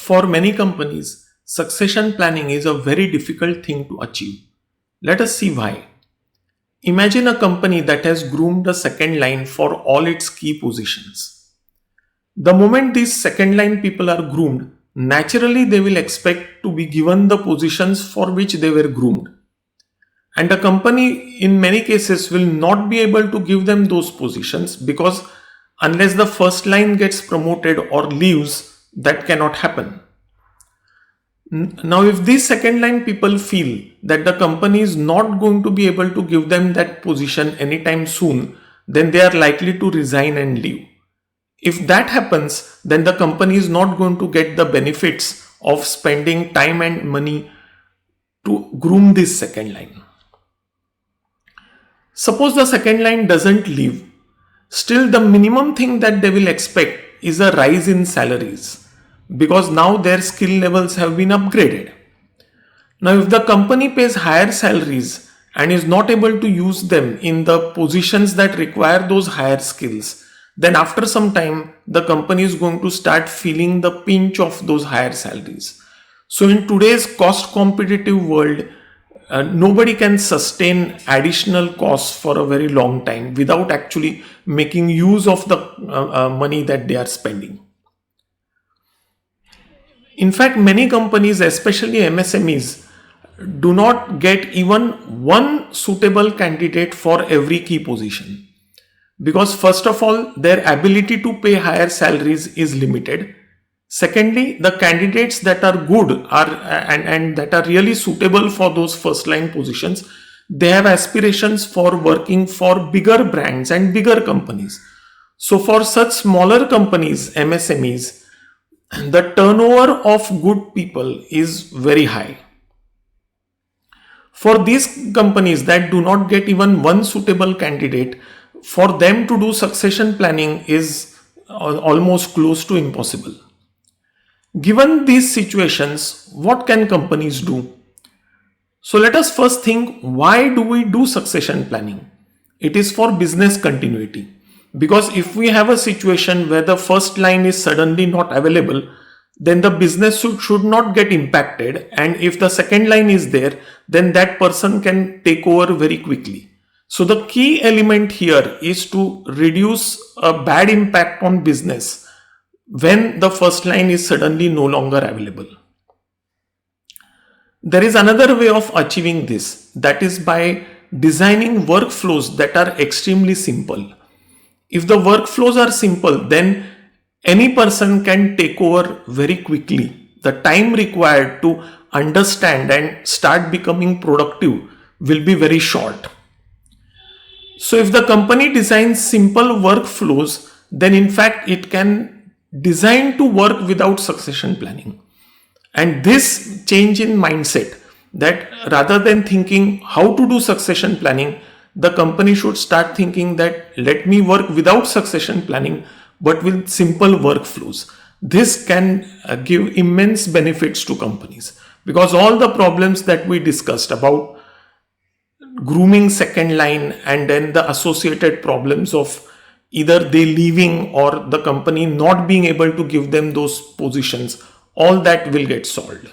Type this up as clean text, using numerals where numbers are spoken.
For many companies, succession planning is a very difficult thing to achieve. Let us see why. Imagine a company that has groomed a second line for all its key positions. The moment these second line people are groomed, naturally they will expect to be given the positions for which they were groomed. And a company in many cases will not be able to give them those positions because unless the first line gets promoted or leaves, that cannot happen. Now, if these second line people feel that the company is not going to be able to give them that position anytime soon, then they are likely to resign and leave. If that happens, then the company is not going to get the benefits of spending time and money to groom this second line. Suppose the second line doesn't leave. Still, the minimum thing that they will expect is a rise in salaries because now their skill levels have been upgraded. Now, if the company pays higher salaries and is not able to use them in the positions that require those higher skills, then after some time, the company is going to start feeling the pinch of those higher salaries. So, in today's cost competitive world, nobody can sustain additional costs for a very long time without actually making use of the money that they are spending. In fact, many companies, especially MSMEs, do not get even one suitable candidate for every key position. Because first of all, their ability to pay higher salaries is limited. Secondly, the candidates that are good and that are really suitable for those first line positions, they have aspirations for working for bigger brands and bigger companies. So for such smaller companies, MSMEs, the turnover of good people is very high. For these companies that do not get even one suitable candidate, for them to do succession planning is almost close to impossible. Given these situations, what can companies do? So let us first think, why do we do succession planning? It is for business continuity. Because if we have a situation where the first line is suddenly not available, then the business should not get impacted. And if the second line is there, then that person can take over very quickly. So the key element here is to reduce a bad impact on business when the first line is suddenly no longer available. There is another way of achieving this, that is by designing workflows that are extremely simple. If the workflows are simple, then any person can take over very quickly. The time required to understand and start becoming productive will be very short. So if the company designs simple workflows, then in fact it can design to work without succession planning. And this change in mindset, that rather than thinking how to do succession planning, the company should start thinking that let me work without succession planning but with simple workflows. This can give immense benefits to companies, because all the problems that we discussed about grooming second line and then the associated problems of either they leaving or the company not being able to give them those positions, all that will get solved.